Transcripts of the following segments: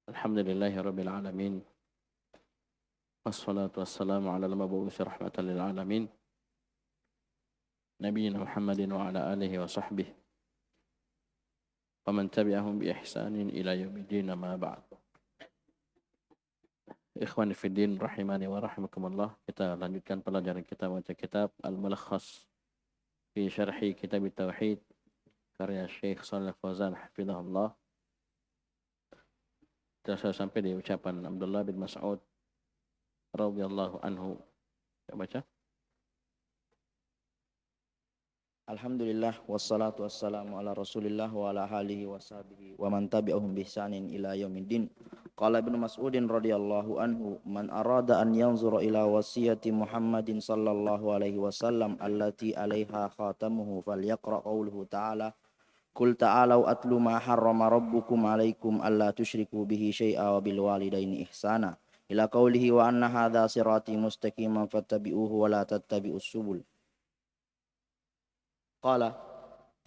Alhamdulillahi Rabbil Alamin. Wassalatu wassalamu ala al-mabu'uthi rahmatan lil alamin. Nabiyyina Muhammadin wa ala alihi wa sahbihi. Wa man tabi'ahum bi ihsanin ila yaumiddin ma ba'd. Ikhwani fi din rahimani wa rahimakumullah. Kita lanjutkan pelajaran kita baca kitab Al-Mulakhas fi syarhi kitab Tauhid karya Syekh Shalih Fauzan hafizahullah. Kita sampai di ucapan Abdullah bin Mas'ud radhiyallahu anhu. Kita baca. Alhamdulillah wassalatu wassalamu ala Rasulillah wa ala alihi wa sahbihi wa man tabi'ahum bi ihsanin ila yaumiddin. Qala Ibnu Mas'udin radhiyallahu anhu, man arada an yanzura ila wasiyati Muhammadin sallallahu alaihi wasallam allati 'alaiha khatamuhu falyaqra qawluhu ta'ala Qul ta'alau atlu ma harrama rabbukum 'alaikum alla tusyriku bihi syai'a wa bil walidaini ihsana ila qawlihi wa anna hadha sirati mustaqiman fattabi'uhu wa la tattabi'us subul. Qala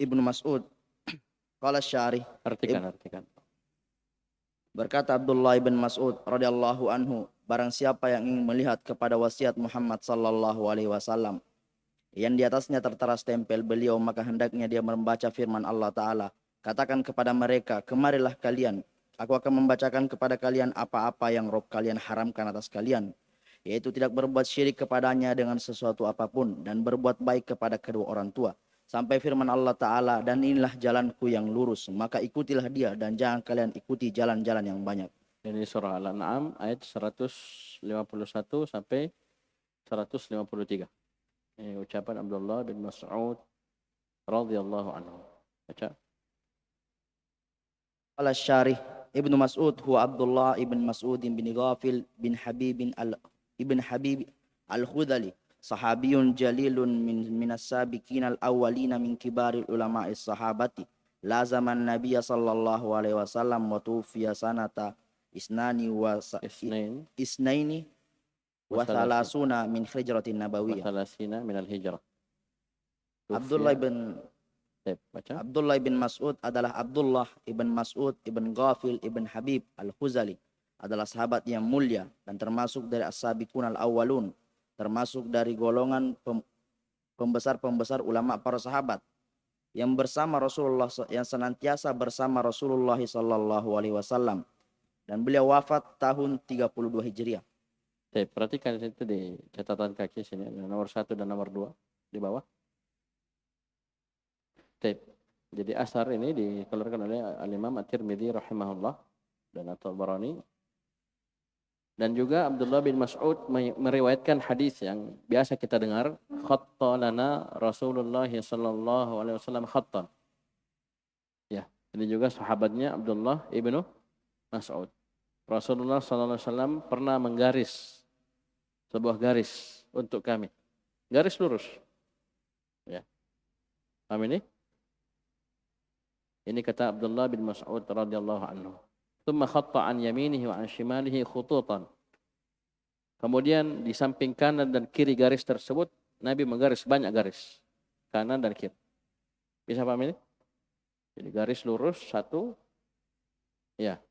Ibnu Mas'ud qala Syarih Artikan. berkata Abdullah ibn Mas'ud radhiyallahu anhu, barang siapa yang ingin melihat kepada wasiat Muhammad sallallahu alaihi wasallam yang di atasnya tertera stempel beliau, maka hendaknya dia membaca firman Allah Ta'ala, katakan kepada mereka, kemarilah kalian, aku akan membacakan kepada kalian apa-apa yang Rabb kalian haramkan atas kalian, yaitu tidak berbuat syirik kepadanya dengan sesuatu apapun dan berbuat baik kepada kedua orang tua. Sampai firman Allah Ta'ala, dan inilah jalanku yang lurus, maka ikutilah dia dan jangan kalian ikuti jalan-jalan yang banyak. Ini surah Al-An'am ayat 151 sampai 153. Ini ucapan Abdullah bin Mas'ud radhiyallahu anhu. Baca. Qala Syarih Ibnu Mas'ud huwa Abdullah ibn Mas'ud bin Ghafil bin Habib al-Khudali, sahabiyun jalilun minas sabiqin al-awwalina min kibaril ulama'is sahabati, la zaman nabiyya sallallahu alaihi wasallam wa tufiya sanata isnaini wa thalasuna min hijratin nabawiyyah. Wasalasina minal hijrah. Abdullah bin Mas'ud adalah Abdullah ibn Mas'ud ibn Ghafil ibn Habib al-Khuzali, adalah sahabat yang mulia dan termasuk dari as-sabiqun al-awwalun, termasuk dari golongan pembesar-pembesar ulama para sahabat yang bersama Rasulullah, yang senantiasa bersama Rasulullah sallallahu alaihi wasallam, dan beliau wafat tahun 32 Hijriah. Perhatikan itu di catatan kaki sini, nomor 1 dan nomor 2 di bawah. Jadi asar ini dikeluarkan oleh Al-Imam At-Tirmidzi rahimahullah dan At-Tabarani. Dan juga Abdullah bin Mas'ud meriwayatkan hadis yang biasa kita dengar, khatta lana Rasulullah sallallahu alaihi wasallam khattan. Ya, ini juga sahabatnya Abdullah ibnu Mas'ud. Rasulullah sallallahu alaihi wasallam pernah menggaris sebuah garis untuk kami. Garis lurus. Ya. Paham ini? Ini kata Abdullah bin Mas'ud radhiyallahu anhu. Tsumma khatta an yaminihi wa an shimalihi khututan. Kemudian di samping kanan dan kiri garis tersebut Nabi menggaris banyak garis kanan dan kiri. Bisa paham ini? Jadi garis lurus satu. Ya.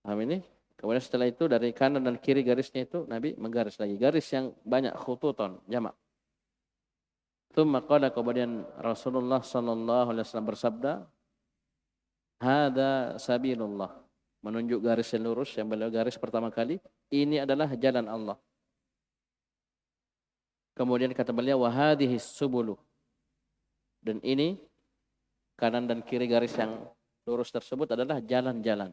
Paham ini? Kemudian setelah itu dari kanan dan kiri garisnya itu Nabi menggaris lagi garis yang banyak khututan, jamak. Tsumma qala, kemudian Rasulullah sallallahu alaihi wasallam bersabda, hada sabilullah, menunjuk garis yang lurus yang beliau garis pertama kali, ini adalah jalan Allah. Kemudian kata beliau, wa hadhihi subulu, dan ini kanan dan kiri garis yang lurus tersebut adalah jalan-jalan.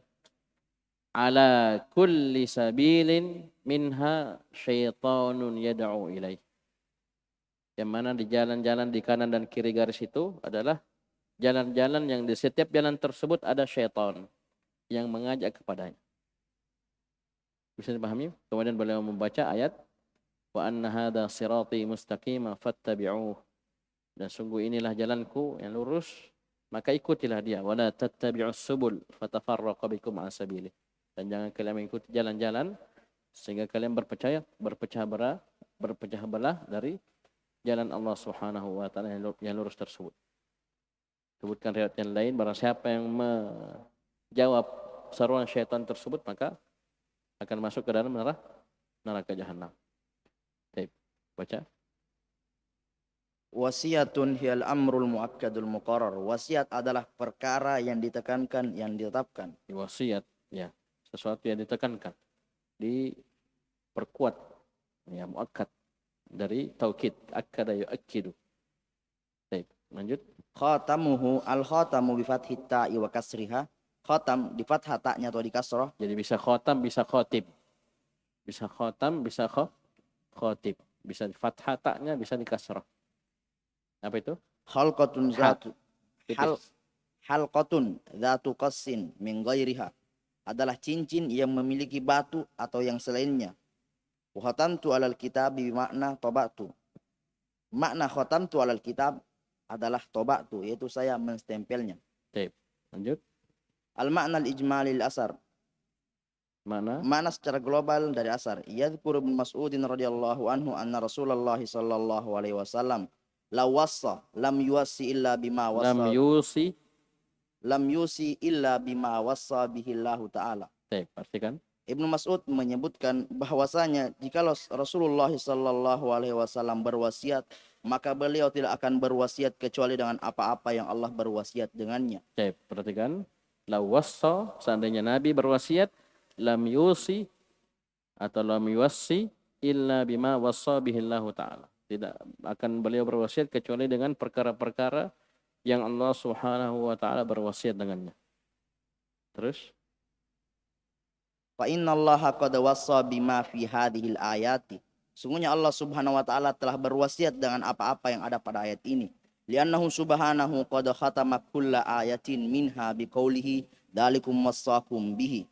Ala kulli sabilin minha syaitanun yad'u ilaih. Yang mana di jalan-jalan di kanan dan kiri garis itu adalah jalan-jalan yang di setiap jalan tersebut ada syaitan yang mengajak kepadanya. Bisa dipahami? Kemudian beliau membaca ayat wa anna hadza sirati mustaqima fattabi'uh, dan sungguh inilah jalanku yang lurus, maka ikutilah dia. Wa la tattabi'us subul fatafarraqa bikum an sabilih, dan jangan kalian mengikuti jalan-jalan sehingga kalian berpecah belah dari jalan Allah Subhanahu wa taala yang lurus tersebut. Sebutkan riwayat yang lain, barang siapa yang menjawab seruan syaitan tersebut, maka akan masuk ke dalam neraka jahanam. Baik, baca. Wasiatun hiyal amrul muakkadul muqarrar. Wasiat adalah perkara yang ditekankan, yang ditetapkan. Wasiat, ya, sesuatu yang ditekankan, diperkuat, ya, muakkad dari taukid, akkada yuakkidu. Baik, lanjut. Khatamuhu al-khatamu bi fathit ta'i wa kasriha. Khatam di fathah ta'nya atau di kasrah. Jadi bisa khotam, bisa khotib. Bisa khotam, bisa khotib. Bisa di fathah ta'nya, bisa di kasrah. Apa itu? Halqatun Ha. zatu Titis. halqatun zatu qassin min ghairiha. Adalah cincin yang memiliki batu atau yang selainnya. Wa khatamtu alal kitabi bimakna tabatu. Makna khatamtu alal kitab adalah tabatu, yaitu saya menstempelnya. Baik, lanjut. Al-makna al-ijmalil asar. Mana? Makna secara global dari asar. Yadhkur Ibnu Mas'udin radhiyallahu anhu anna Rasulullah sallallahu alaihi wasallam la wassa lam yuwassi illa bima Lam wassa yusi. lam yusi illa bima wassa bihi Allah taala. Baik, pastikan. Ibnu Mas'ud menyebutkan bahwasanya jikalau Rasulullah sallallahu alaihi wasallam berwasiat, maka beliau tidak akan berwasiat kecuali dengan apa-apa yang Allah berwasiat dengannya. Baik, perhatikan. La wassa, seandainya Nabi berwasiat, lam yusi atau lam yuwassi illa bima wassa bihi Allah taala. Tidak akan beliau berwasiat kecuali dengan perkara-perkara yang Allah Subhanahu wa taala berwasiat dengannya. Terus, Fa innallaha qad wassa bima fi hadhil ayati. Sungguhnya Allah Subhanahu wa taala telah berwasiat dengan apa-apa yang ada pada ayat ini. Li'annahu subhanahu qad khatama kulla ayatin minha biqaulihi dzalikum wassakum bihi.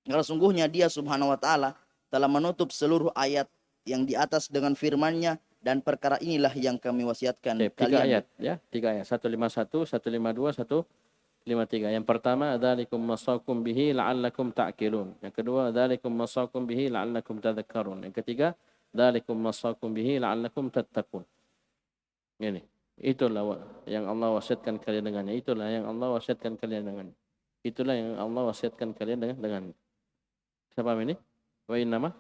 Karena sungguhnya Dia Subhanahu wa taala telah menutup seluruh ayat yang di atas dengan firman-Nya, dan perkara inilah yang kami wasiatkan tiga kalian. ayat, ya, 3 ayat. 151, 152, 153. Yang pertama, dzalikum wassakum bihi la'allakum ta'qilun. Yang kedua, dzalikum wassakum bihi la'allakum tadhakkarun. Yang ketiga, dzalikum wassakum bihi la'allakum tattaqun. Ini, itulah yang Allah wasiatkan kalian dengannya. Itulah yang Allah wasiatkan kalian dengannya. Itulah yang Allah wasiatkan kalian dengannya. Siapa ini? Wa innama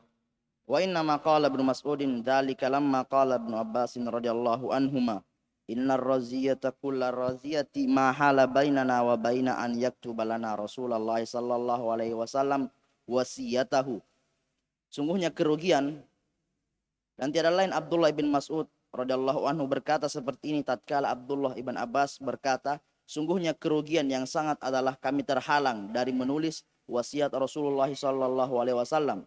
Wa inna ma qala Ibnu Mas'udin dzalika lamma qala Ibnu Abbasin radhiyallahu anhuma innar raziyata kullar raziyati ma hala bainana wa baina an yaktuba lana Rasulullah sallallahu alaihi wasallam wasiyatahu. Sungguhnya kerugian, dan tiada lain Abdullah bin Mas'ud radhiyallahu anhu berkata seperti ini tatkala Abdullah ibn Abbas berkata, sungguhnya kerugian yang sangat adalah kami terhalang dari menulis wasiat Rasulullah sallallahu alaihi wasallam.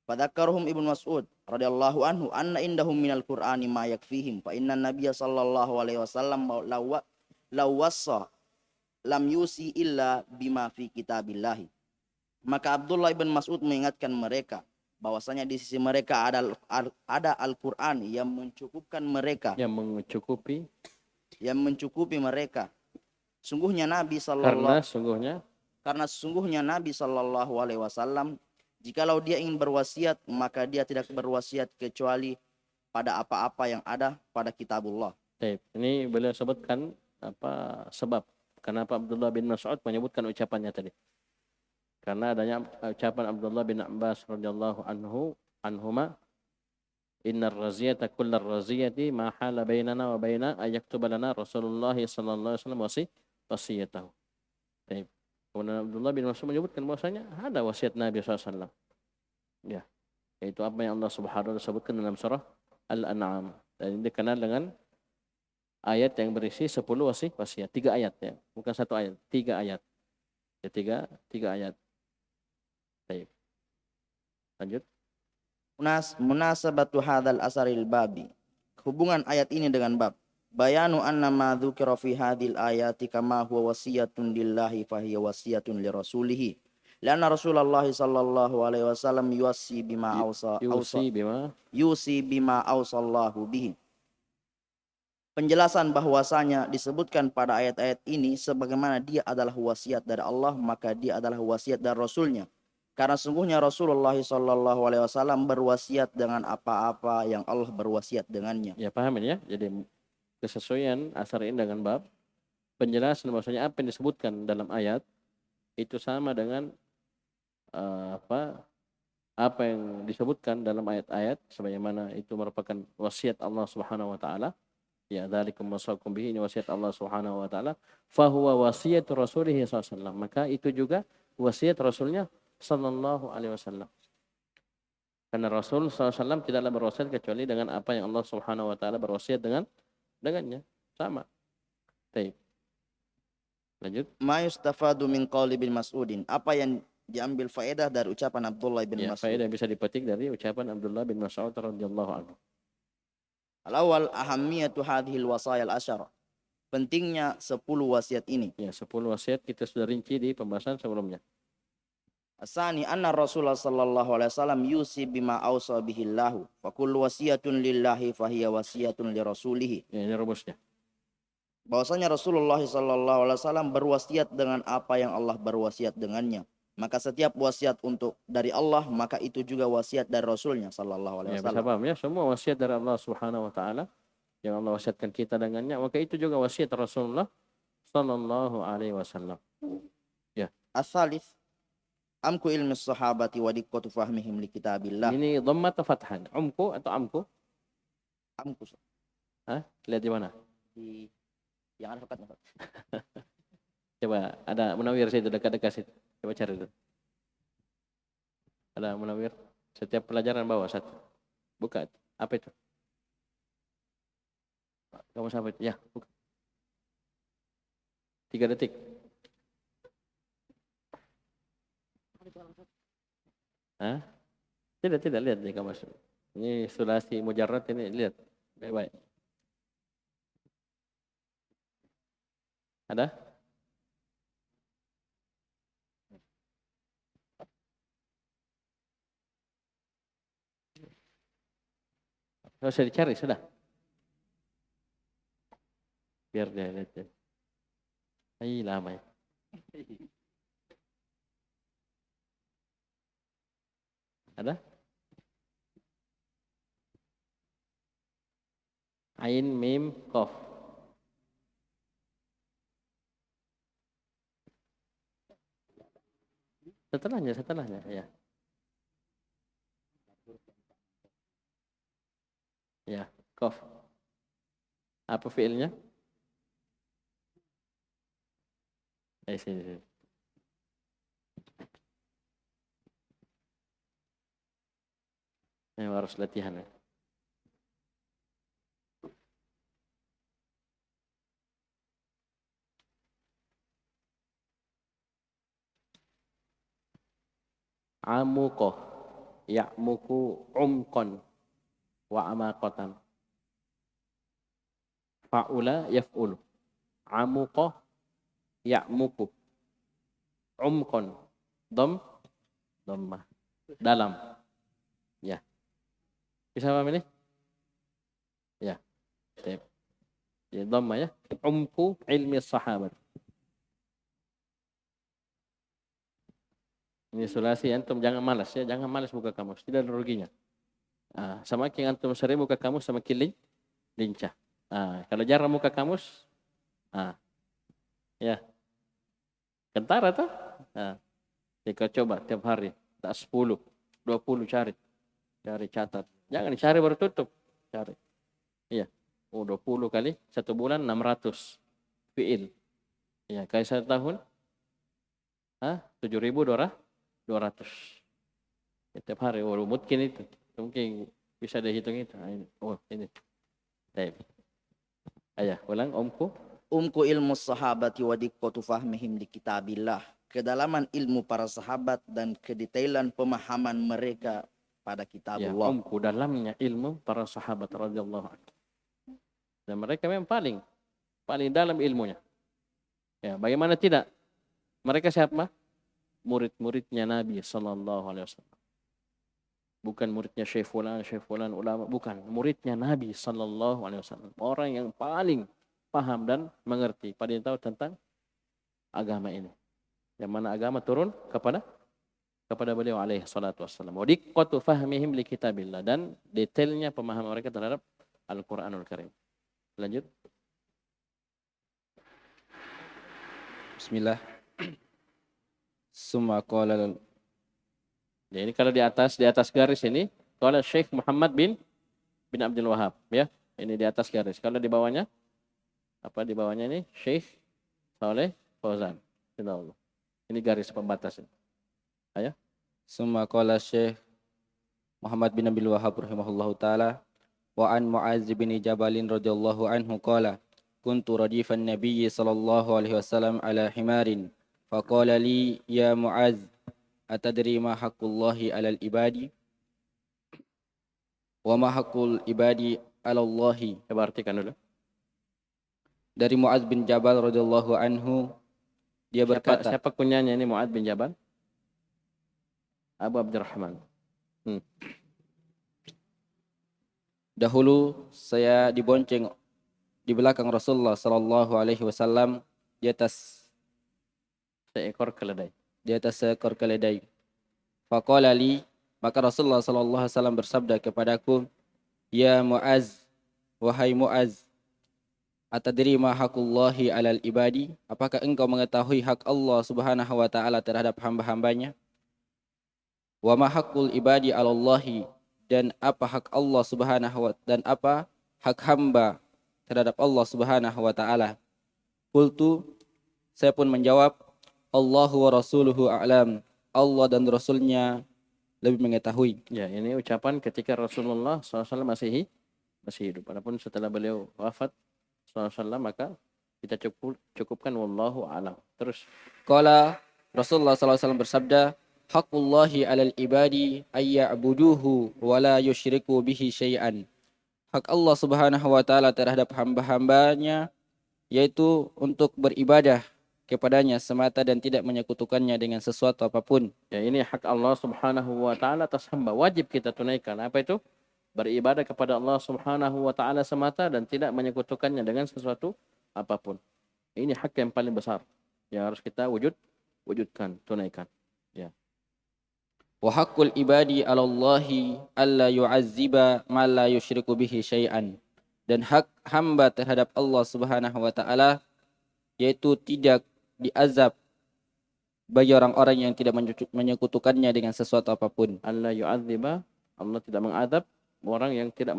Fadzakkarhum Ibnu Mas'ud radhiyallahu anhu anna indahum minal Qur'ani ma yakfihim fa inna Nabiyya sallallahu alaihi wasallam law wassa lam yusi illa bima fi kitabillah. Maka Abdullah ibn Mas'ud mengingatkan mereka bahwasanya di sisi mereka ada Al-Qur'an yang mencukupkan mereka, yang mencukupi mereka. Sungguhnya Nabi karena sesungguhnya Nabi sallallahu alaihi wasallam jikalau dia ingin berwasiat, maka dia tidak berwasiat kecuali pada apa-apa yang ada pada kitabullah. Baik, ini beliau sebutkan apa sebab kenapa Abdullah bin Mas'ud menyebutkan ucapannya tadi. Karena adanya ucapan Abdullah bin Abbas radhiyallahu anhuma, innar raziyata kullar raziyati ma hala bainana wa baina ayaktuba lana Rasulullah sallallahu alaihi wasallam wasiyatahu. Baik. Kemudian Abdullah bin Mas'ud menyebutkan bahwasanya ada wasiat Nabi SAW. Ya, yaitu apa yang Allah Subhanahu wa taala sebutkan dalam surah Al-An'am. Dan ini dikenal dengan ayat yang berisi 10 wasiat. 3 ayat, ya, bukan 1 ayat, 3 ayat. Ya, 3 ayat. Baik. Lanjut. Munasabatu hadzal asaril babi. Hubungan ayat ini dengan bab. Bayanu anna ma dzukira fi hadhil ayati kama huwa wasiyatun lillahi fa hiya wasiyatun li rasulih. Lianna Rasulullah sallallahu alaihi wasallam yusi bima awsallahu bihi. Penjelasan bahwasanya disebutkan pada ayat-ayat ini sebagaimana dia adalah wasiat dari Allah, maka dia adalah wasiat dari Rasulnya. Karena sungguhnya Rasulullah sallallahu alaihi wasallam berwasiat dengan apa-apa yang Allah berwasiat dengannya. Ya, paham ini ya. Jadi kesesuaian asar ini dengan bab penjelasan bahwasanya apa yang disebutkan dalam ayat itu sama dengan apa yang disebutkan dalam ayat-ayat sebagaimana itu merupakan wasiat Allah Subhanahu wa taala. Ya, dzalikum wasaqum bihi, ini wasiat Allah Subhanahu wa taala, fa huwa wasiyatu rasulih sallallahu alaihi wasallam. Maka itu juga wasiat Rasulnya sallallahu alaihi wasallam. Karena Rasul sallallahu alaihi wasallam tidaklah berwasiat kecuali dengan apa yang Allah Subhanahu wa taala berwasiat dengannya. Sama. Baik. Lanjut. Ma yustafadu min qauli bin Mas'udin. Apa yang diambil faedah dari ucapan Abdullah bin Ya, Mas'ud? faedah bisa dipetik dari ucapan Abdullah bin Mas'ud radhiyallahu anhu. Al-awwal ahammiyatu hadhil wasayal asyara. Pentingnya 10 wasiat ini. Ya, 10 wasiat kita sudah rinci di pembahasan sebelumnya. Asani anna Rasulullah sallallahu alaihi wasallam yusi bima awsa bihi Allah. Fa kullu wasiyatun lillahi fa hiya wasiyatun li rasulih. Ya, ini rumusnya. Bahwasanya Rasulullah sallallahu alaihi wasallam berwasiat dengan apa yang Allah berwasiat dengannya. Maka setiap wasiat untuk dari Allah, maka itu juga wasiat dari Rasulnya sallallahu alaihi Ya, bisa wasallam. paham ya, semua wasiat dari Allah Subhanahu wa taala yang Allah wasiatkan kita dengannya, maka itu juga wasiat Rasulullah sallallahu alaihi wasallam. Ya. As-salis amku ilmi sahabati wa diqqatu fahmihim li kitabillah. Ini dhamma atau fathan? Umku atau amku? Amku. Hah? Lihat di mana? Di yang ada fakatnya. Coba ada Munawir situ dekat-dekat situ. Coba cari dulu. Ada Munawir. Setiap pelajaran bawa satu. Buka. Apa itu? Kamu sampai. Ya, buka. 3 detik. Hah? Tidak lihat nih kamu. Ini sulasi mujarrad ini lihat. Baik-baik. Ada? Nggak usah dicari, sudah. Biar dia lihat. Ay, lama ya. Ada? Ain, mim, qaf. Setelahnya, ya. Ya, qaf. Apa fiilnya? Sini. Ini harus latihan ya. Amuqah, ya'muku umqan wa amaqatan. Fa'ula yaf'ulu. Amuqah, ya'muku umqan. Dhammah. Dalam. Ya. Bisa paham ini? Ya. Ya, dhammah ya. Umku ilmi sahabat. Ini sulasi, antum jangan malas ya, jangan malas buka kamus, tidak ada ruginya. Semakin antum sering buka kamus semakin lincah. Kalau jarang buka kamus, ya kentara tuh. Jika coba tiap hari, tak 10, 20 cari catat. Jangan dicari baru tutup, cari. Iya, 20 kali 1 bulan 600 fiil. Ya, kali 1 tahun, 7.200. Ya, tiap hari, mungkin itu. Mungkin bisa dihitung itu. Ini. Baik. Ayah, ulang omku. Umku ilmu sahabati wa diqqatu fahmihim li kitabillah. Kedalaman ilmu para sahabat dan kedetailan pemahaman mereka pada kitabullah. Ya, omku dalamnya ilmu para sahabat radhiyallahu anhu. Dan mereka memang paling dalam ilmunya. Ya, bagaimana tidak? Mereka siapa? Murid-muridnya Nabi sallallahu alaihi wasallam. Bukan muridnya Syekh fulan ulama, bukan, muridnya Nabi sallallahu alaihi wasallam. Orang yang paling paham dan mengerti, paling tahu tentang agama ini. Yang mana agama turun kepada beliau alaihi salatu wassalam. Wa diqqatu fahmihim li kitabillah, dan detailnya pemahaman mereka terhadap Al-Qur'anul Karim. Lanjut. Bismillah. summa qala. Ya, ini kalau di atas garis ini qala Syekh Muhammad bin Abdul Wahab, ya. Ini di atas garis. Kalau di bawahnya apa di bawahnya ini Syekh Saleh Fauzan. Insyaallah. Ini garis pembatas. Ayo. Summa qala Syekh Muhammad bin Abdul Wahhab rahimahullahu taala wa an Mu'adz bin Jabal radhiyallahu anhu qala kuntu radifan nabiyyi sallallahu alaihi wasallam ala himarin faqala li ya Mu'adz atadri ma haqqullahi 'alal ibadi wa ma haqqul ibadi 'ala Allahi. Coba artikan dulu. Dari Mu'adz bin Jabal radhiyallahu anhu dia berkata, Siapa kunyanya ini Mu'adz bin Jabal? Abu Abdurrahman. dahulu saya dibonceng di belakang Rasulullah sallallahu alaihi wasallam di atas Seekor keledai. seekor keledai. Faqala li, maka Rasulullah sallallahu alaihi wasallam bersabda kepadaku, ya Mu'adz, wahai Mu'adz, atadri ma haqqullahi 'alal ibadi? Apakah engkau mengetahui hak Allah Subhanahu wa taala terhadap hamba-hambanya? Wa ma haqqul ibadi 'alallahi, dan apa hak Allah Subhanahu wa dan apa hak hamba terhadap Allah Subhanahu wa taala? Qultu, saya pun menjawab, Allahu wa rasuluhu a'lam. Allah dan Rasulnya lebih mengetahui. Ya, ini ucapan ketika Rasulullah SAW masih hidup. Adapun setelah beliau wafat SAW, maka kita cukupkan wallahu a'lam. Terus Qala Rasulullah SAW bersabda, haqqullahi 'alal ibadi ayya'buduhu wa la yusyriku bihi syai'an. Hak Allah Subhanahu wa taala terhadap hamba-hambanya yaitu untuk beribadah kepadanya semata dan tidak menyekutukannya dengan sesuatu apapun. ya, ini hak Allah Subhanahu wa taala atas hamba, wajib kita tunaikan. Apa itu? Beribadah kepada Allah Subhanahu wa taala semata dan tidak menyekutukannya dengan sesuatu apapun. Ini hak yang paling besar yang harus kita wujudkan, tunaikan. Ya. Wa haqqul ibadi 'alallahi alla yu'azziba man la yusyriku bihi syai'an. Dan hak hamba terhadap Allah Subhanahu wa taala yaitu tidak diazab bagi orang-orang yang tidak menyekutukannya dengan sesuatu apapun. Allah yu'adziba, Allah tidak mengadab orang yang tidak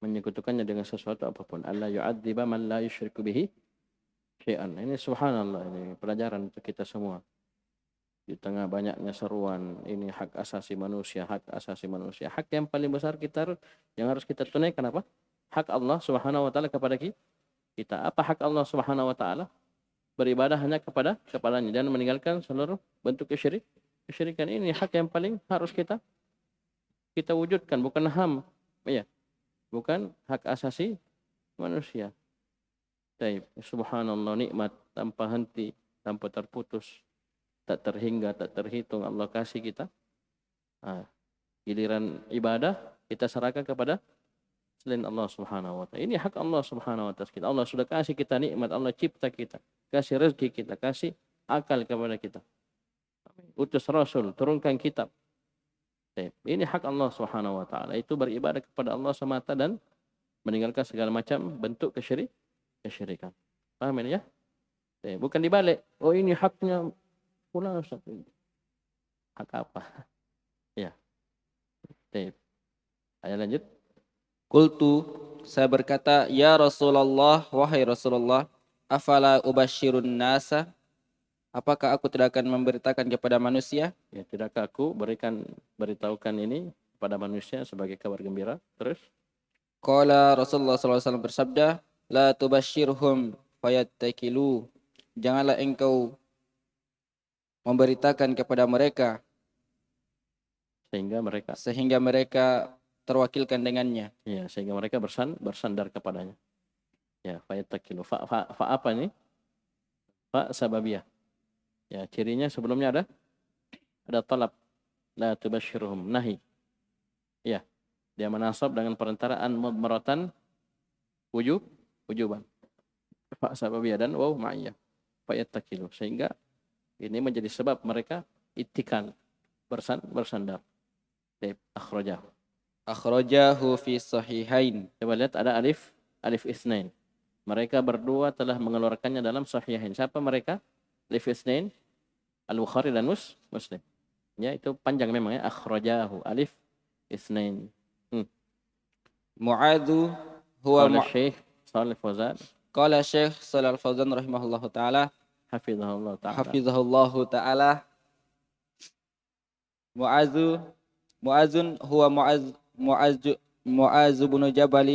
menyekutukannya dengan sesuatu apapun. Allah yu'adziba man la yusyriku bihi syai'an. Ini subhanallah, ini pelajaran untuk kita semua. Di tengah banyaknya seruan, ini hak asasi manusia, hak asasi manusia. Hak yang paling besar yang harus kita tunaikan apa? Hak Allah Subhanahu wa taala kepada kita. Apa hak Allah Subhanahu wa taala? Beribadah hanya kepadanya dan meninggalkan seluruh bentuk kesyirikan. Ini hak yang paling harus kita wujudkan, bukan ya, bukan hak asasi manusia. Baik, subhanallah, nikmat tanpa henti, tanpa terputus, tak terhingga, tak terhitung Allah kasih kita. Giliran ibadah kita serahkan kepada selain Allah Subhanahu wa taala. Ini hak Allah Subhanahu wa taala kita. Allah sudah kasih kita nikmat, Allah cipta kita, kasih rezeki kita, kasih akal kepada kita. Utus Rasul, turunkan kitab. Ini hak Allah Subhanahu wa taala. Itu beribadah kepada Allah semata dan meninggalkan segala macam bentuk kesyirikan. Paham ini ya? Bukan dibalik. Oh, ini haknya fulan Ustaz. Hak apa? Ya. Ayo lanjut. Qultu, saya berkata, ya Rasulullah, wahai Rasulullah, afala ubashirun nasa? Apakah aku tidak akan memberitakan kepada manusia? Ya, tidakkah aku beritahukan ini kepada manusia sebagai kabar gembira? Terus? Qala Rasulullah SAW bersabda, la tubashirhum fayattakilu. Janganlah engkau memberitakan kepada mereka sehingga mereka terwakilkan dengannya. Ya, sehingga mereka bersandar kepadanya. Ya, fayattakilu. Fa apa ini? Fa sababiyah. Ya, cirinya sebelumnya ada talab, la tubashirhum, nahi. Ya, dia menasab dengan perantaraan mudmaratan wujuban. Fa sababiyah dan waw ma'iyah. Fayattakilu, sehingga ini menjadi sebab mereka ittikal, bersandar. Akhrajahu fi sahihain. Coba lihat ada alif isnain. Mereka berdua telah mengeluarkannya dalam sahihain. Siapa mereka? Alif isnain, Al-Bukhari dan Muslim. Ya, itu panjang memang ya. Akhrajahu alif isnain. Mu'adzu huwa Qala Syekh Shalih Fauzan qala Syekh Shalal Fauzan rahimahullahu taala hafizahullah taala. hafizahullahu taala Mu'adzun huwa Mu'az bin Jabal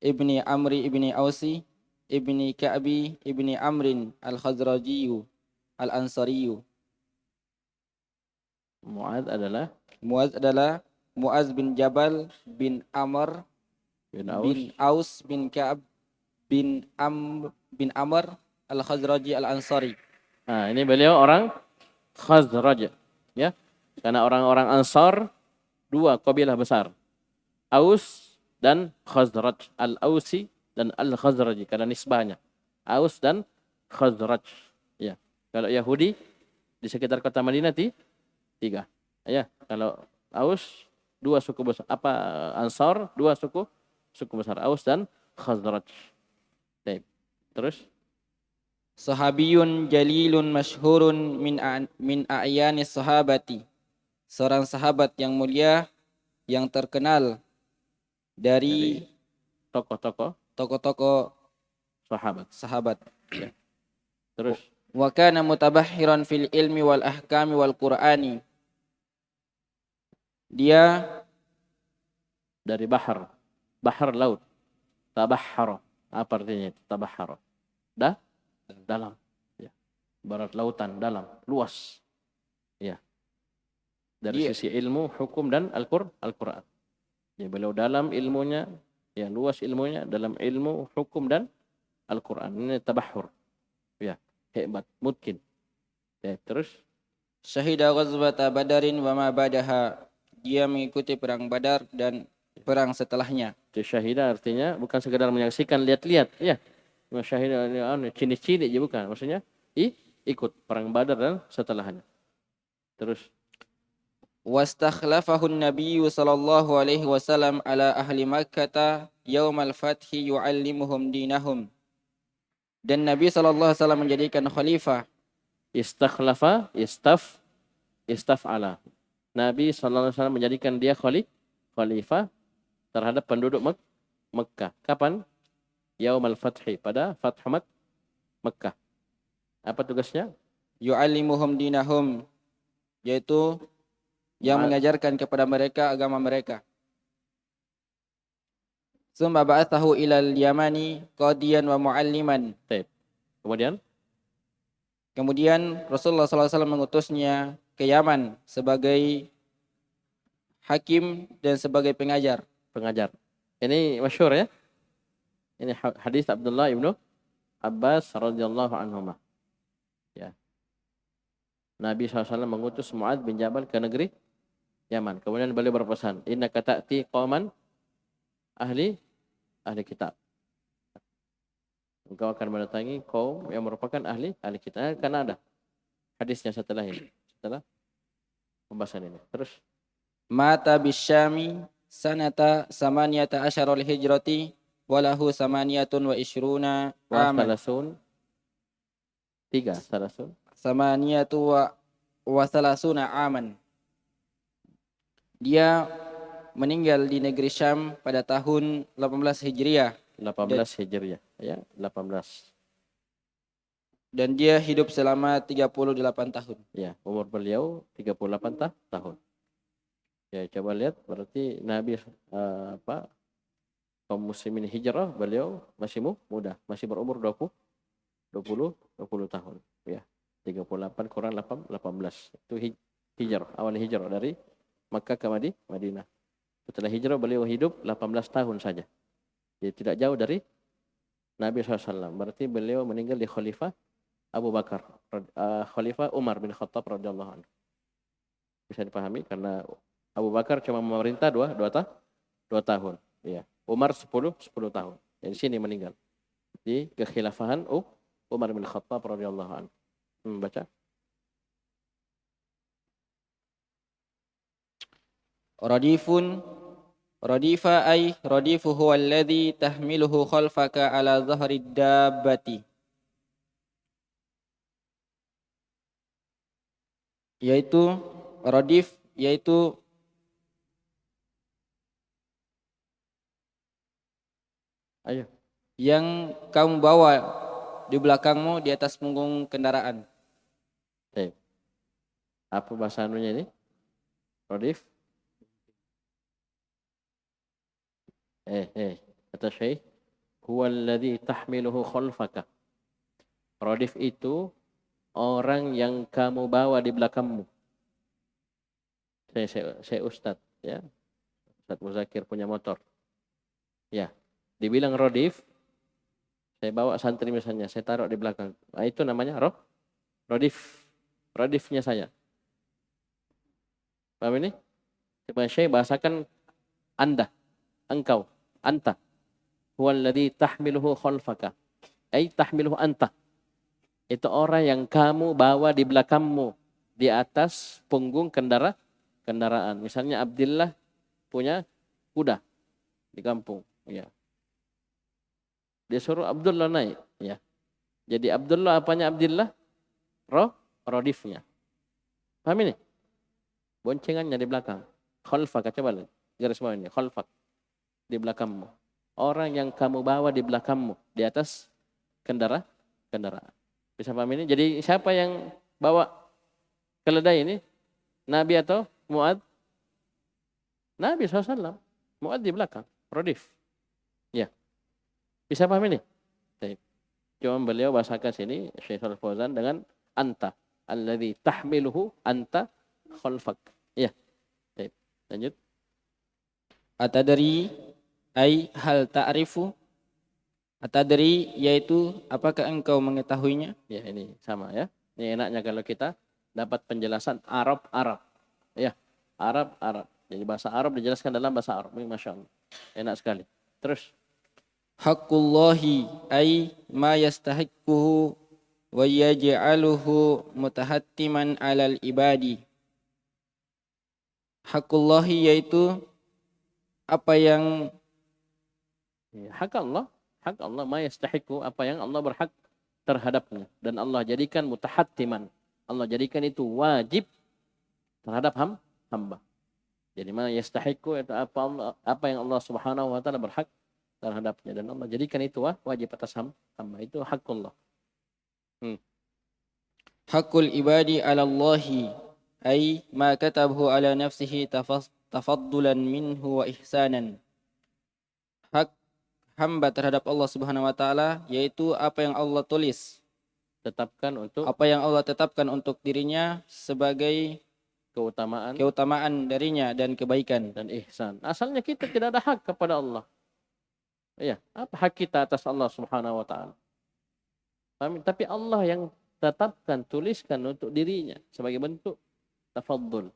ibni Amri ibni Ausi ibni Ka'bi ibni Amrin al-Khazraji al-Ansari. Mu'adz adalah Mu'az bin Jabal bin Amr bin Aus. bin Aus bin Ka'ab bin Amr al-Khazraji al-Ansari. Nah, ini beliau orang Khazraj, ya. Karena orang-orang Ansar dua kabilah besar. Aus dan Khazraj, Al-Ausi dan Al-Khazraji karena nisbahnya. Aus dan Khazraj, ya. Kalau Yahudi di sekitar kota Madinah tiga. Ya, kalau Aus dua suku besar, Ansar dua suku besar, Aus dan Khazraj. Baik. Terus Sahabiyun jalilun masyhurun min a'yanis sahabati. Seorang sahabat yang mulia yang terkenal dari tokoh-tokoh sahabat. Ya. Terus Wa kana mutabahhiran fil ilmi wal ahkami wal qur'ani. Dia dari bahar laut. Tabahhara. Apa artinya itu? Tabahhara. Dalam. Ya. Barat lautan, dalam, luas. Ya. Dari sisi ilmu, hukum dan Al-Quran. Ya, beliau dalam ilmunya, ya luas ilmunya dalam ilmu, hukum dan Al-Quran. Ini tabahhur. Ya, hebat, mungkin. Ya, terus syahida ghazwata Badarin wa ma badaha. Dia mengikuti perang Badar dan perang setelahnya. Syahida artinya bukan sekedar menyaksikan, lihat-lihat, ya. Syahida cilik-cilik aja bukan. Maksudnya ikut perang Badar dan setelahnya. Terus wastakhlafahu an-nabiy sallallahu alaihi wasallam ala ahli Makkah yaumal fathi yu'allimuhum dinahum. Dan Nabi sallallahu alaihi wasallam menjadikan khalifah. Istakhlafa, istaf'ala. Nabi sallallahu alaihi wasallam menjadikan dia khalifah terhadap penduduk Mekkah. Kapan? Yaumal fathi, pada Fath Mekkah. Apa tugasnya? Yu'allimuhum dinahum, yaitu yang mengajarkan kepada mereka agama mereka. Summa ba'athahu ilal Yamani qadiyan wa mualliman. Kemudian Rasulullah SAW mengutusnya ke Yaman sebagai hakim dan sebagai pengajar. Ini masyhur ya. Ini hadis Abdullah ibnu Abbas radhiyallahu anhuma. Ya. Nabi SAW mengutus Mu'adz bin Jabal ke negeri Yaman. Kemudian beliau berpesan, innaka ta'ti qauman ahli kitab. Engkau akan mendatangi kaum yang merupakan ahli kitab. Karena ada hadisnya setelah pembahasan ini. Terus mata bisyami sanata samaniyata asyarul hijrati walahu samaniyatun wa ishruna aman. Samaniyatu wa salasuna aman. Dia meninggal di negeri Syam pada tahun 18 Hijriah. 18 Hijriah, ya, 18. Dan dia hidup selama 38 tahun. Ya, umur beliau 38 tahun. Ya, coba lihat berarti Nabi kaum muslimin hijrah, beliau masih muda, masih berumur 20 tahun, ya. 38 kurang 18. Itu hijrah, awal hijrah dari Makkah ke Madinah. Setelah hijrah beliau hidup 18 tahun saja. Jadi tidak jauh dari Nabi SAW. Berarti beliau meninggal di Khalifah Abu Bakar, Khalifah Umar bin Khattab radhiyallahu anhu. Bisa dipahami karena Abu Bakar cuma memerintah 2 tahun. Ya. Umar 10 tahun. Di sini meninggal. Di kekhilafahan Umar bin Khattab radhiyallahu anhu. Membaca. Radifa ay radifu huwa alladhi tahmiluhu khalfaka ala dhahri dabbati. Radifa ay radifu huwa alladhi tahmiluhu khalfaka ala dhahri dabbati. Radifa ay radifu huwa alladhi tahmiluhu khalfaka ala dhahri dabbati. Radifu huwa alladhi tahmiluhu khalfaka ala dhahri dabbati. Radifa ay radifu huwa alladhi tahmiluhu khalfaka ala dhahri dabbati. Radifa ay radifu huwa alladhi tahmiluhu khalfaka ala dhahri dabbati. yaitu radif, yaitu Ayo. yang kamu bawa di belakangmu di atas punggung kendaraan. Baik. Apa bahasa anunya ini? Radif? Kata Syekh, huwa alladhi tahmiluhu khalfaka. Radif itu orang yang kamu bawa di belakangmu. Saya Ustadz, ya. Ustadz Muzakir punya motor. Ya, dibilang radif, saya bawa santri misalnya, saya taruh di belakang. Nah, itu namanya radif. Radifnya saya. Paham ini? Coba Syekh bahasakan anda, engkau, anta. Huwa alladhi tahmiluhu khalfaka. Tahmiluhu anta. Itu orang yang kamu bawa di belakangmu, di atas punggung kendaraan. Misalnya Abdillah punya kuda di kampung, ya. Dia suruh Abdullah naik, ya. Jadi Abdullah apanya Abdillah? Rodifnya. Paham ini? Boncengannya di belakang. Khalfak, coba garis bawah ini, khalfak. Di belakangmu. Orang yang kamu bawa di belakangmu, di atas kendaraan. Bisa paham ini? Jadi siapa yang bawa keledai ini? Nabi atau Mu'ad? Nabi SAW. Mu'ad di belakang. Rodif. Ya. Bisa paham ini? Baik. Cuma beliau bahasakan sini, Syekh Al-Fauzan dengan anta. Alladhi tahmiluhu anta khalfak. Ya. Baik. Lanjut. Atadri ay hal ta'rifu. Atadri yaitu apakah engkau mengetahuinya? Ya, ini sama ya. Ini enaknya kalau kita dapat penjelasan Arab. Ya, Arab. Jadi bahasa Arab dijelaskan dalam bahasa Arab. Ini Masya Allah. Enak sekali. Terus. Haqqullahi ay ma yastahiquhu wa yaj'aluhu mutahattiman 'alal ibadi. Haqqullahi yaitu apa yang Hak Allah ma yastahiqu, apa yang Allah berhak terhadapnya, dan Allah jadikan mutahattiman. Allah jadikan itu wajib terhadap hamba. Jadi ma yastahiqu itu apa yang Allah Subhanahu wa taala berhak terhadapnya, dan Allah jadikan itu wajib atas hamba. Itu hakullah. haqqul ibadi 'ala Allahi ay ma katabahu 'ala nafsihi tafaddulan minhu wa ihsanan. Hak hamba terhadap Allah Subhanahu wa taala yaitu apa yang Allah tulis, apa yang Allah tetapkan untuk dirinya sebagai keutamaan darinya dan kebaikan dan ihsan. Asalnya kita tidak ada hak kepada Allah. Iya, apa hak kita atas Allah Subhanahu wa taala? Tapi Allah yang tetapkan, tuliskan untuk dirinya sebagai bentuk tafaddul,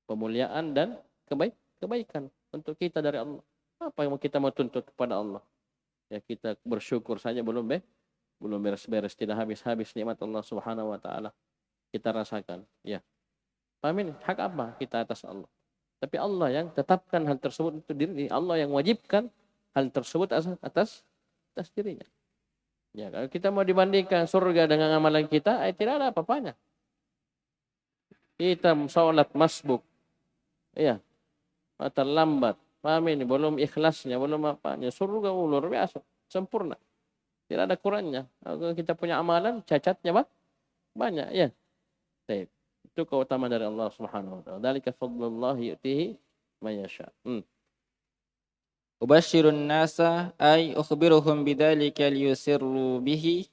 pemuliaan dan kebaikan untuk kita dari Allah. Apa yang kita mau tuntut kepada Allah? Ya, kita bersyukur saja belum beres-beres, tidak habis-habis nikmat Allah Subhanahu wa taala kita rasakan. Ya. Pahamin hak apa kita atas Allah? Tapi Allah yang tetapkan hal tersebut untuk diri, Allah yang wajibkan hal tersebut atas dirinya. Ya, kalau kita mau dibandingkan surga dengan amalan kita, tidak ada apa-apanya. Kita sholat masbuk, iya, terlambat. Paham ini? Belum ikhlasnya, belum apanya. Surga luar biasa, sempurna. Tidak ada kurangnya. Kalau kita punya amalan, cacatnya banyak. Ya. Baik. Itu keutamaan dari Allah Subhanahu wa taala. Dzalika fadlullah yu'tihi man yasha. Ubashirun nasa ay ukhbiruhum bidzalika liyusirru bihi.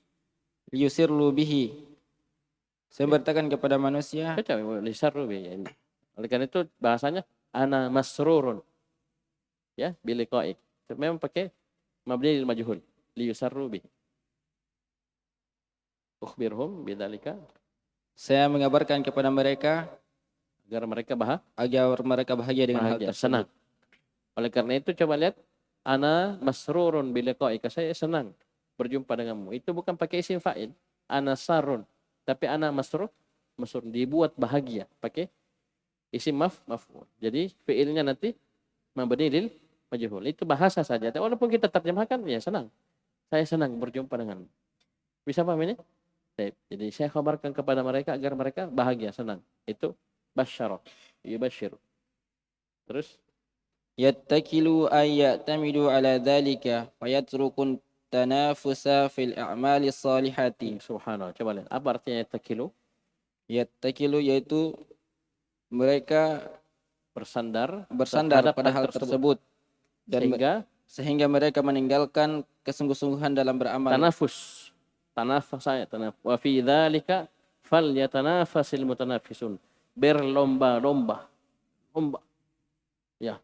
Saya berkatakan kepada manusia. Oleh karena itu bahasanya ana masrurun. Ya, biliqa'i. Memang pakai mabni lil majhul, liyusarru bihi. Ukhbirhum bidzalika. Saya mengabarkan kepada mereka agar mereka bahagia dengan hal tersebut. Senang. Oleh karena itu coba lihat, ana masrurun biliqa'ika, saya senang berjumpa denganmu. Itu bukan pakai isim fa'il, ana sarun, tapi ana masrur dibuat bahagia pakai isim maf'ul. Jadi fi'ilnya nanti mabni lil majhul. Itu bahasa saja. Walaupun kita terjemahkan ya senang. Saya senang berjumpa denganmu. Bisa paham ini? Baik. Jadi saya kabarkan kepada mereka agar mereka bahagia, senang. Itu basyarah. Yubasyiru. Terus yattakilu ay ya'tamidu ala dhalika fayatrukun tanafusa fil a'mali salihati. subhanallah. Coba lihat. Apa artinya takilu? Yattakilu yaitu mereka Bersandar bersandar terhadap pada hal hal tersebut dan sehingga mereka meninggalkan kesungguh-sungguhan dalam beramal. tanafus. Tanafus saya. Wa fi dzalika falyatanafasil mutanafisun. Berlomba-lomba. Lomba. Ya.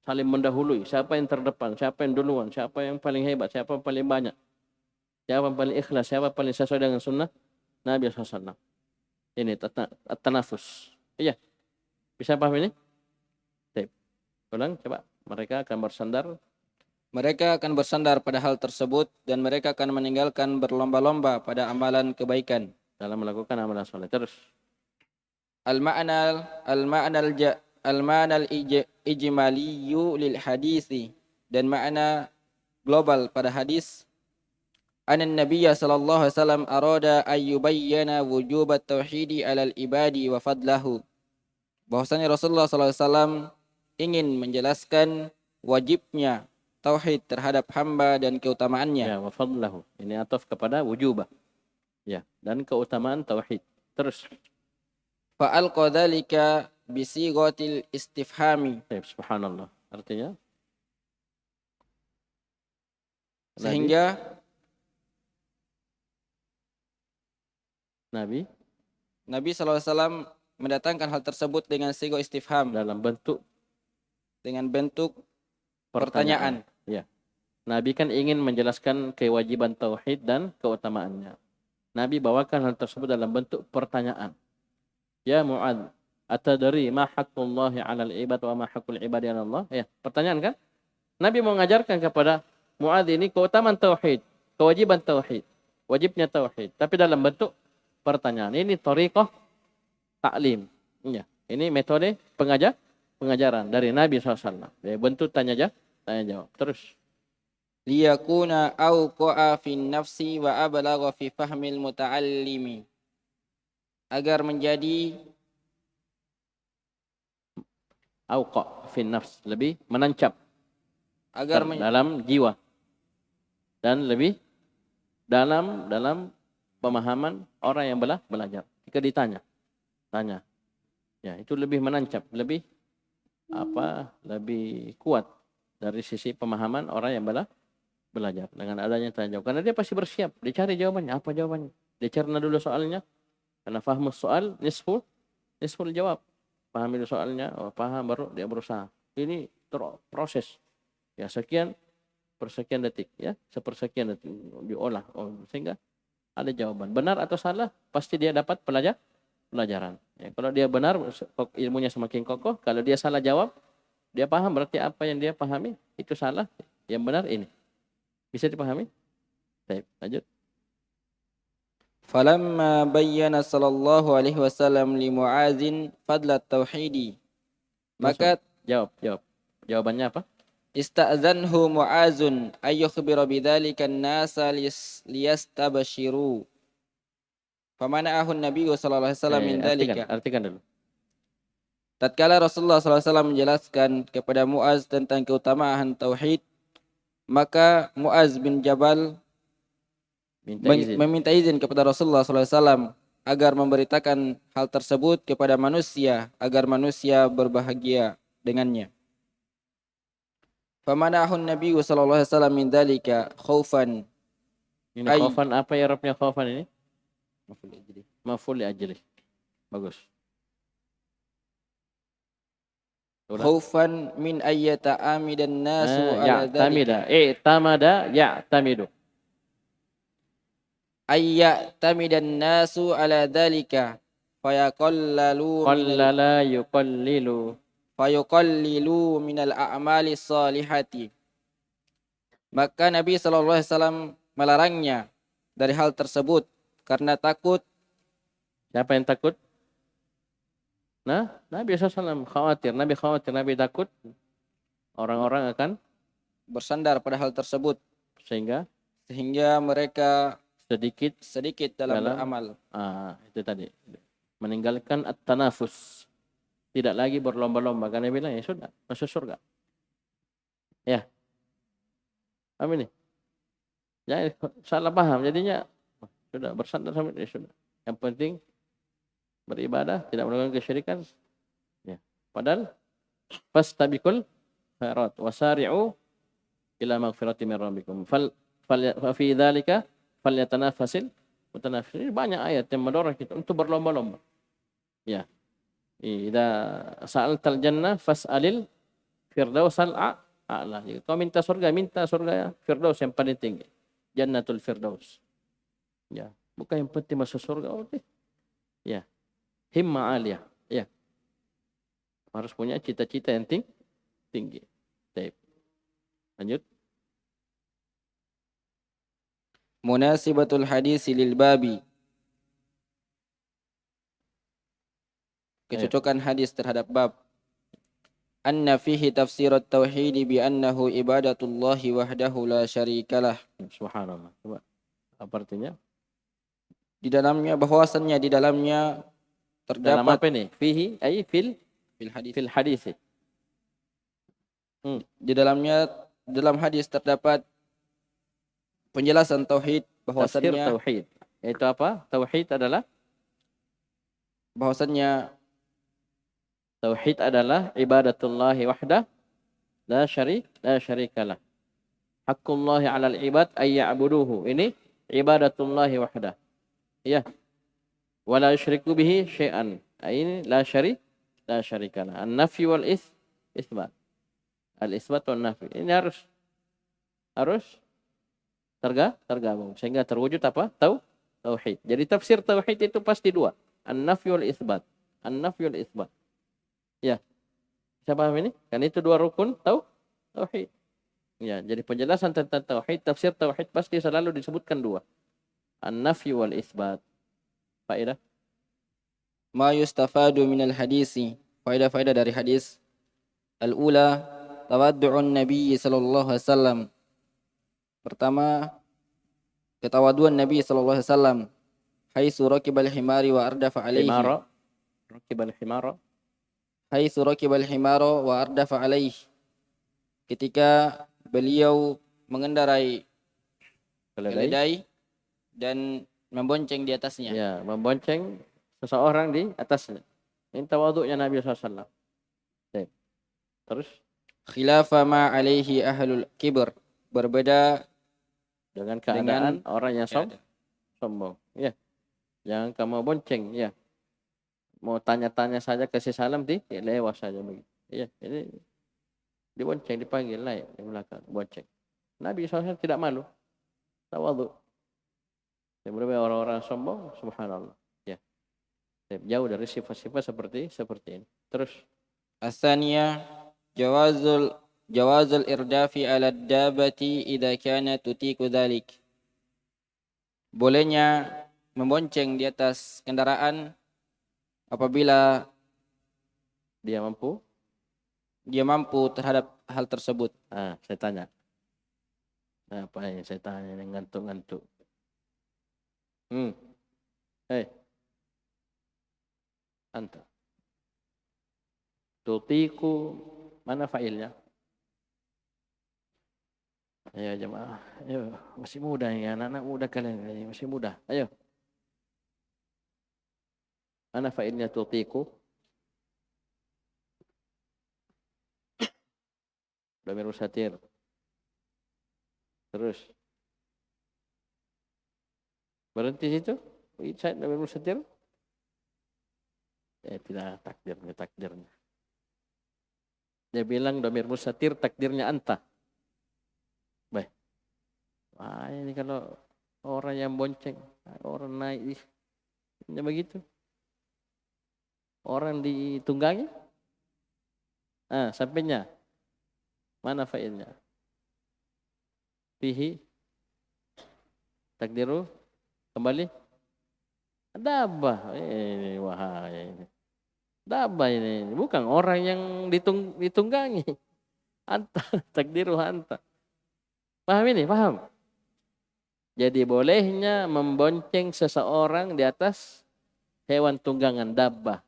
Saling mendahului. Siapa yang terdepan, siapa yang duluan, siapa yang paling hebat, siapa yang paling banyak. Siapa yang paling ikhlas, siapa yang paling sesuai dengan sunnah Nabi SAW. Ini tanafus. Iya. Bisa paham ini? Baik. Ulang coba. Mereka akan bersandar. Mereka akan bersandar pada hal tersebut dan mereka akan meninggalkan berlomba-lomba pada amalan kebaikan Dalam melakukan amalan soleh. Terus. Al-ma'nal ijmaliyu lil hadisi dan makna global pada hadis anan nabiyya sallallahu alaihi wasallam arada ayyubayyana wujubat tauhidi alal ibadi wa fadlahu. Bahwasanya Rasulullah sallallahu alaihi wasallam ingin menjelaskan wajibnya tauhid terhadap hamba dan keutamaannya. Ya, wa fadlahu. Ini ataf kepada wujubah. Ya, dan keutamaan tauhid. Terus. Fa'alqa dzalika bisighatil istifhami. Baik, subhanallah. Artinya Sehingga Nabi SAW mendatangkan hal tersebut dengan sigo istifham dalam bentuk pertanyaan. Ya. Nabi kan ingin menjelaskan kewajiban tauhid dan keutamaannya. Nabi bawakan hal tersebut dalam bentuk pertanyaan. Ya Mu'adz, atadri ma haqqullahi 'alal ibad wa ma haqqul ibadi 'ala Allah? Ya, pertanyaan kan? Nabi mau mengajarkan kepada Mu'adz ini keutamaan tauhid, kewajiban tauhid, wajibnya tauhid, tapi dalam bentuk pertanyaan. Ini thariqah ta'lim. Ya, ini metode pengajaran dari Nabi SAW. Ya, bentuk tanya jawab. Terus. Liyakuna awqa'a fin nafsi wa ablagha fi fahmil muta'allimi. Agar menjadi Awqa fin nafs, lebih menancap dalam jiwa dan lebih dalam pemahaman orang yang belajar. Jika ditanya, ya itu lebih menancap, lebih kuat dari sisi pemahaman orang yang belajar dengan adanya tanya jawab. Karena dia pasti bersiap, dicari jawabannya, apa jawabannya, dicerna dulu soalnya. Karena fahmus soal nisful jawab. Pahami dulu soalnya, paham baru dia berusaha. Ini proses. Ya sekian persekian detik, ya sepersekian detik diolah, sehingga ada jawaban. Benar atau salah pasti dia dapat pelajaran. Ya, kalau dia benar ilmunya semakin kokoh. Kalau dia salah jawab, dia paham berarti apa yang dia pahami itu salah. Yang benar ini. Bisa dipahami? Baik, lanjut. Falamma bayyana sallallahu alaihi wasallam li Mu'adzin fadlat tauhidi. Maka jawab. Jawabannya apa? Ista'zanhu Mu'adzun ayyukhbira bidzalika an-nasa liyastabshiru. Famana'ahu an-nabiy sallallahu alaihi wasallam min dzalika. Artikan dulu. Tatkala Rasulullah sallallahu alaihi wasallam menjelaskan kepada Mu'adz tentang keutamaan tauhid, maka Mu'adz bin Jabal meminta izin kepada Rasulullah SAW agar memberitakan hal tersebut kepada manusia agar manusia berbahagia dengannya. Famanahu Nabi sallallahu alaihi wasallam min dzalika khaufan. Ini khaufan apa ya Arabnya khaufan ini? Maf'ul li ajli. Bagus. Khaufan min ayyata amidan nasu ala dzalika. I'tamada ya'tamidu. Ayyatamidan nasu ala dzalika fayaqallalu yuqallilu minal a'mali salihati. Maka Nabi sallallahu alaihi wasallam melarangnya dari hal tersebut karena takut. Siapa yang takut? Nah, Nabi SAW khawatir, Nabi takut orang-orang akan bersandar pada hal tersebut sehingga mereka sedikit dalam dalam beramal. itu tadi. Meninggalkan at-tanafus. Tidak lagi berlomba-lomba. Karena dia bilang, ya sudah, masuk surga. Ya. Paham ini? Jangan salah paham. Jadinya, sudah bersandar sama dia, sudah. Yang penting, beribadah, tidak melakukan kesyirikan. Ya. Padahal, fastabikul khairat. Wasari'u ila magfirati min rabbikum. Fi dzalika falyatanafasil mutanafisin. Ini banyak ayat yang mendorong kita untuk berlomba-lomba. Ya. Idza sa'altal jannah fas'alil firdausal a'la. Jika kau minta surga firdaus yang paling tinggi. Jannatul firdaus. Ya, bukan yang penting masuk surga. Oke. Ya. Himma aliyah. Ya. Harus punya cita-cita yang tinggi. Baik. Lanjut. Munasibatul hadis lil babi. Kecocokan hadis terhadap bab. Anna fihi tafsir at-tauhid bi annahu ibadatullahi wahdahu la syarikalah. Subhanallah. Coba. Apa artinya? Di dalamnya bahwasannya di dalamnya Dalam terdapat apa ini? Fihi ay fil hadis. fil hadis. Di dalamnya dalam hadis terdapat penjelasan tauhid Tafsir bahwasannya tauhid. Itu apa? Tauhid adalah ibadatullahi wahdah la syarikalah. Haqqullahi 'alal ibad ay ya'buduhu. Ini ibadatullahi wahdah. Ya. Wala yusyriku bihi syai'an. Ini la syarikalah. An-nafy wal isbat. Al-isbat wal nafi. Ini harus tergabung sehingga terwujud apa? Tauhid. Jadi tafsir tauhid itu pasti dua. An-nafy wal isbat. An-nafy wal isbat. Ya. Bisa paham ini? Kan itu dua rukun tauhid. Ya, jadi penjelasan tentang tauhid, tafsir tauhid pasti selalu disebutkan dua. An-nafy wal isbat. Faedah. ma yustafadu minal hadisi. Faedah-faedah dari hadis. Al-ula tawaddu'un Nabi sallallahu alaihi wasallam. Pertama, ketawaduan Nabi sallallahu alaihi wasallam. Haitsu raqibal himari wa ardafa alaihi. Raqibal himara. Haitsu raqibal himara wa ardafa alaihi. Ketika beliau mengendarai keledai dan membonceng di atasnya. Ya, membonceng seseorang di atasnya. Ini tawaduknya Nabi SAW. Terus Khilafa ma alaihi ahlul kibr. Berbeda dengan keadaan orang yang sombong. Ya. Jangan kamu bonceng, ya. Mau tanya-tanya saja kasih salam lewat saja begitu. Ya, ini dibonceng, dipanggil naik di belakang, bonceng. Nabi SAW tidak malu. Tawaduk. Berbeda orang-orang sombong, subhanallah. Ya. Jauh dari sifat-sifat seperti ini. Terus Asaniyah jawazul irdafi ala dabati idza kana tutiku dzalik. Bolehnya membonceng di atas kendaraan apabila dia mampu terhadap hal tersebut. Saya tanya. Apa yang saya tanya ini ngantuk-ngantuk. Anta. Tutiku, mana failnya? Ayo jemaah. Ayo, masih muda ya, anak-anak muda kalian ini masih muda. Ayo. Mana failnya tutiku? Dhamir mustatir. Terus. Berhenti situ? Saya dhamir mustatir. Tidak takdirnya. Dia bilang dhamir mustatir takdirnya anta. Baik. Wah, ini kalau orang yang bonceng, orang naik, begitu. Orang ditunggangi. Sampainya. Mana failnya? Fihi takdiru kembali. Dabah. Ini wahai ini. Dabah ini. Bukan orang yang ditunggangi. Anta, takdiru anta. Paham ini? Paham? Jadi bolehnya membonceng seseorang di atas hewan tunggangan dabbah.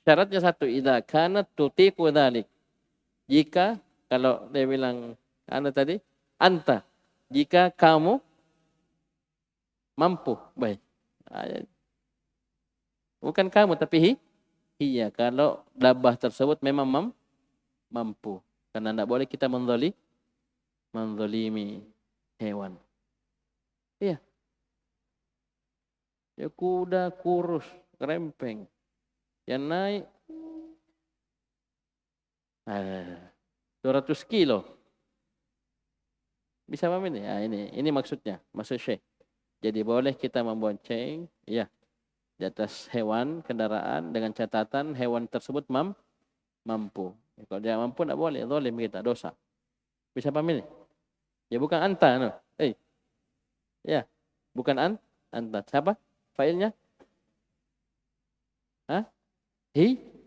Syaratnya satu, idza kanat tutiqu dzalik. Jika kalau dia bilang tadi, anta, jika kamu mampu, baik. Bukan kamu tapi hiya. Kalau dabbah tersebut memang mampu. Karena tidak boleh kita menzalimi hewan. Iya. Ya kuda kurus, kerempeng. Yang naik 200 kilo. Bisa paham ini? Ini maksudnya, maksud Syekh. Jadi boleh kita membonceng, ya, di atas hewan, kendaraan dengan catatan hewan tersebut mampu. Kalau dia mampu tidak boleh, zalim kita, dosa. Bisa paham ini? Ya bukan anta, no. Ya, bukan anta. Siapa? Failnya? Hah?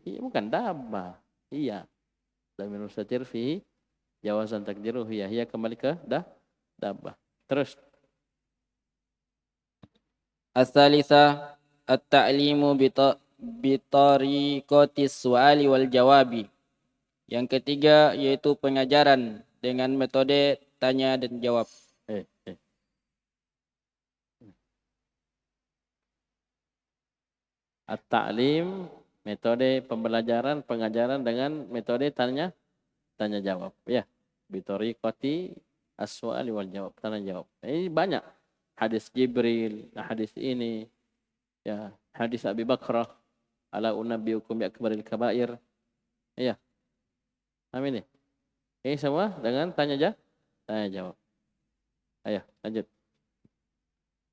Bukan dabba. Iya. Lam yusatir fi jawazan takdiruh hiya. Hiya kembali ke dabbah. Terus. As-salisa at-ta'limu bitariqatis su'ali wal jawabi. Yang ketiga yaitu pengajaran dengan metode tanya dan jawab. At-ta'lim, metode pembelajaran, pengajaran dengan metode tanya jawab. Ya, bitariqati as-su'ali wal jawab, tanya jawab. Ini banyak. Hadis Jibril, hadis ini, ya, hadis Abi Bakrah, ala unabbiukum bi akbaril kabair. Ya. Amin. Ini semua dengan tanya jawab. Ayo, lanjut.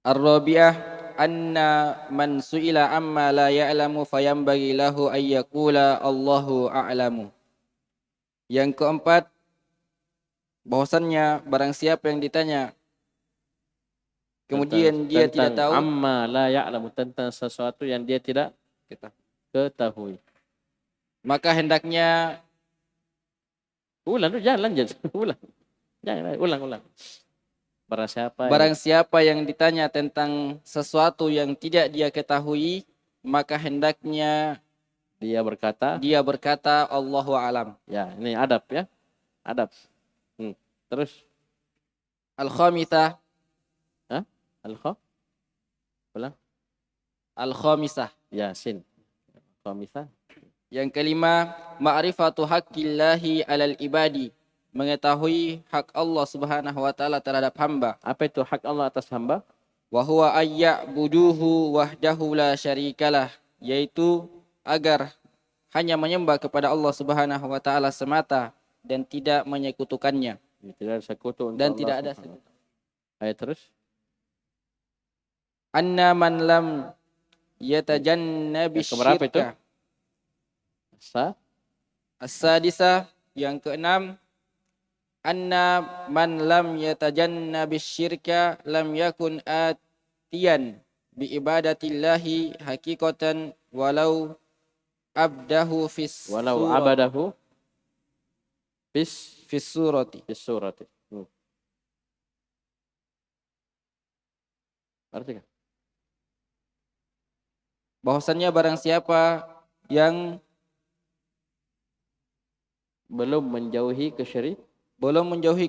Ar-rabi'ah anna man su'ila amma la ya'lamu fayambaghi lahu ay yaqula Allahu a'lamu. Yang keempat, bahwasannya barang siapa yang ditanya kemudian dia tidak tahu, amma la ya'lamu, tentang sesuatu yang dia tidak ketahui, maka hendaknya ulang. Barang siapa yang ditanya tentang sesuatu yang tidak dia ketahui, maka hendaknya dia berkata Allahu a'lam. Ya, ini adab ya. Adab. Terus Al-khamisah. Ulang. Al-khamisah. Yasin. Khamisah. Yang kelima, ma'rifatu haqqillahi 'alal ibadi. Mengetahui hak Allah Subhanahu wa taala terhadap hamba. Apa itu hak Allah atas hamba? Wa huwa ayya'buduhu wahdahu la syarikalah, yaitu agar hanya menyembah kepada Allah Subhanahu wa taala semata dan tidak menyekutukannya. Tidak ada sekutu dan tidak ada sekutu. Ayat terus. Anna man lam yatajannabi syirka. As-sadisa, yang keenam, anna man lam yatajannabi syirka lam yakun atiyan bi ibadatillahi haqiqatan walau abadahu fis surati. Artinya bahwasannya barang siapa yang belum menjauhi kesyirikan, belum menjauhi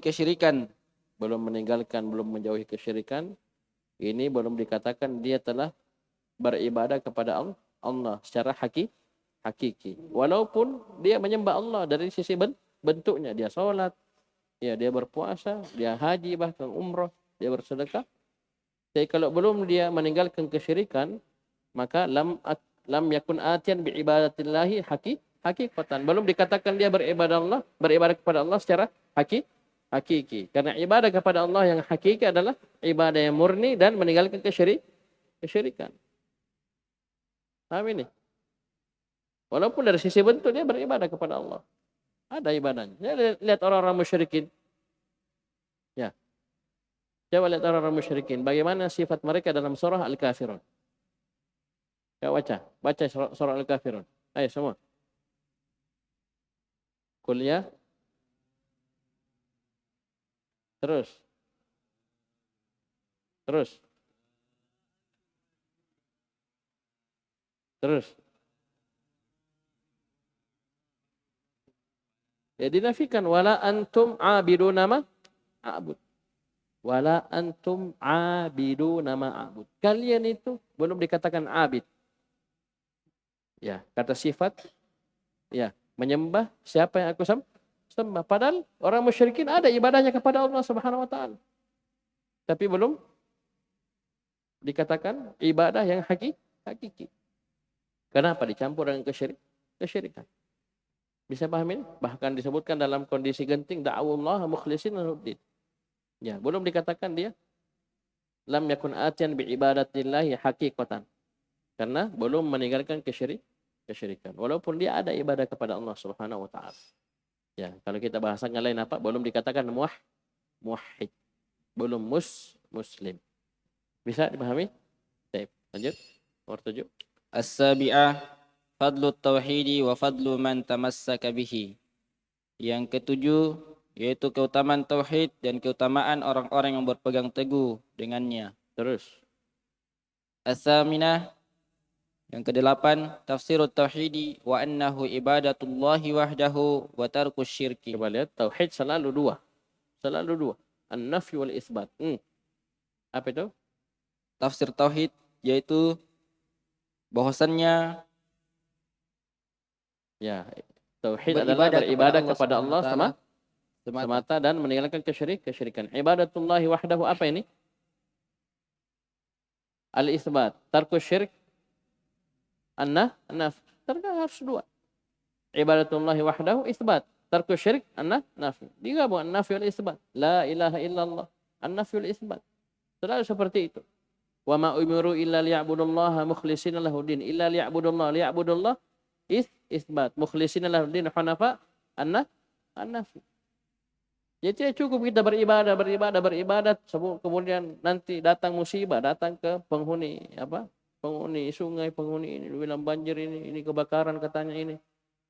kesyirikan, ini belum dikatakan dia telah beribadah kepada Allah secara hakiki. Walaupun dia menyembah Allah dari sisi bentuknya, dia sholat, ya, dia berpuasa, dia haji, bahkan umrah, dia bersedekah. Jadi kalau belum dia meninggalkan kesyirikan, maka lam yakun atiyan bi ibadatillahi hakikatan. Belum dikatakan dia beribadah kepada Allah secara hakiki. Karena ibadah kepada Allah yang hakiki adalah ibadah yang murni dan meninggalkan kesyirikan. Paham ini? Walaupun dari sisi bentuk dia beribadah kepada Allah. Ada ibadahnya. Lihat orang-orang musyrikin. Ya. Coba lihat orang-orang musyrikin. Bagaimana sifat mereka dalam surah Al-Kafirun. Ya, baca surah Al-Kafirun. Ayo semua. Kuliah. Terus. Terus. Ya dinafikan wala antum abiduna ma a'bud. Wala antum abiduna ma a'bud. Kalian itu belum dikatakan abid. Ya, kata sifat ya, menyembah siapa yang aku sembah. Padahal orang musyrikin ada ibadahnya kepada Allah Subhanahu wa taala. Tapi belum dikatakan ibadah yang hakiki. Kenapa dicampur dengan kesyirikan? Bisa pahami? Bahkan disebutkan dalam kondisi genting da'awullah mukhlishin lahuddin. Ya, belum dikatakan dia lam yakun atiyan bi ibadatillahi haqiqatan. Karena belum meninggalkan kesyirikan. Walaupun dia ada ibadah kepada Allah Subhanahu wa taala. Ya, kalau kita bahasakan lain apa? Belum dikatakan muwahhid. Belum muslim. Bisa dipahami? Baik, lanjut. Nomor 7. As-sabi'ah fadlu tauhidi wa fadlu man tamassaka bihi. Yang ketujuh yaitu keutamaan tauhid dan keutamaan orang-orang yang berpegang teguh dengannya. Terus. As-saminah yang kedelapan tafsirut tauhidi wa annahu ibadatullahi wahdahu wa tarkus syirki. Coba lihat tauhid selalu dua. An-nafy wal isbat. Apa itu? Tafsir tauhid yaitu bahwasannya ya, tauhid adalah beribadah kepada Allah semata dan meninggalkan kesyirikan. Ibadatullahi wahdahu apa ini? Al-isbat, tarkus syirik, an-naf. Harus dua. Ibadatullahi wahdahu isbat, tarkus syirik, an-nafi. Digabung an-nafi wal isbat. La ilaha illallah, an-nafi wal isbat. Selalu seperti itu. Wa ma umiru illa liya'budullaha mukhlishina lahuddin. Illa liya'budullah isbat. Mukhlishina lahuddin hunafa an-nafi. Jadi cukup kita beribadah. Kemudian nanti datang musibah, datang ke penghuni sungai, penghuni ini, bilang banjir ini kebakaran katanya ini.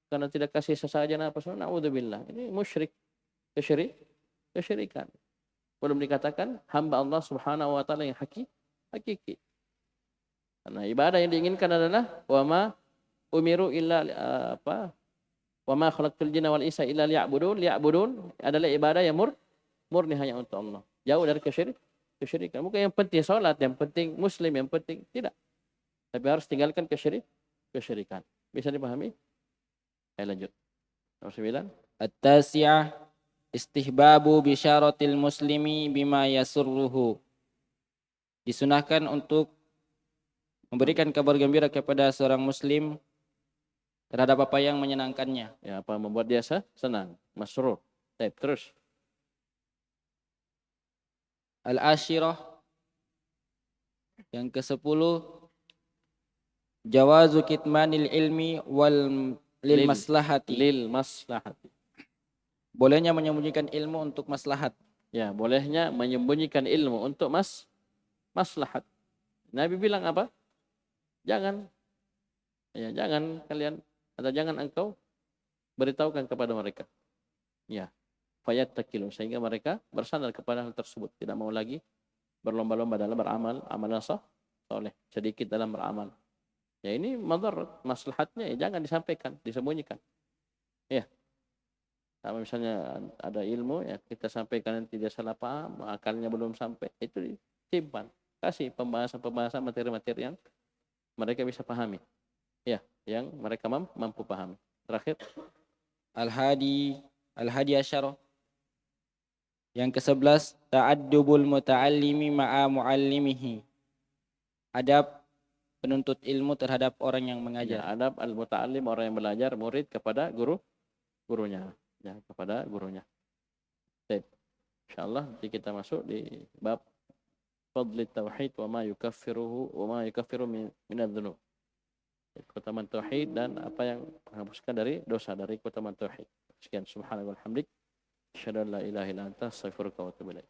Karena tidak kasih sesajen apa semua. Na'udzubillah. Ini musyrik. Kesyirikan. Belum dikatakan hamba Allah Subhanahu wa taala yang hakiki. Karena ibadah yang diinginkan adalah wa ma umiru illa wa ma khalaqtul jinna wal insa illa liya'budun adalah ibadah yang murni hanya untuk Allah. Jauh dari kesyirikan. Bukan yang penting salat, yang penting muslim, yang penting tidak. Tapi harus tinggalkan kesyirikan. Bisa dipahami? Ayo lanjut. Nomor 9. At-tasi'ah istihbabu bisyaratil muslimi bima yasurruhu. Disunahkan untuk memberikan kabar gembira kepada seorang muslim terhadap apa yang menyenangkannya. Ya, apa membuat dia senang, masrur. Baik, terus. Al-ashirah yang ke-10 jawazu kitmanil ilmi lil maslahati. Bolehnya menyembunyikan ilmu untuk maslahat. Ya, bolehnya menyembunyikan ilmu untuk maslahat. Nabi bilang apa? Jangan kalian atau jangan engkau beritahukan kepada mereka. Ya, fayattakilu, sehingga mereka bersandar kepada hal tersebut, tidak mau lagi berlomba-lomba dalam beramal soleh, sedikit dalam beramal. Ya, ini madarat, maslahatnya ya jangan disampaikan, disembunyikan. Ya. Sama misalnya ada ilmu ya kita sampaikan nanti dia salah paham, akalnya belum sampai, itu disimpan. Kasih pembahasan materi-materi yang mereka bisa pahami. Ya, yang mereka mampu pahami. Terakhir, Al-hadi asyara. Yang ke-11 ta'addubul muta'allimi ma'a mu'allimihi. Adab penuntut ilmu terhadap orang yang mengajar. Ya, adab al-muta'allim, orang yang belajar, murid kepada gurunya. Ya, kepada gurunya. Baik. Insyaallah nanti kita masuk di bab fadli tauhid wa ma yukaffiru min adz-dzunub. Keutamaan tauhid dan apa yang menghapuskan dari dosa, dari keutamaan tauhid. Sekian, subhanallah walhamdik, asyhadu an la ilaha illa anta, astaghfiruka wa atubu ilaik.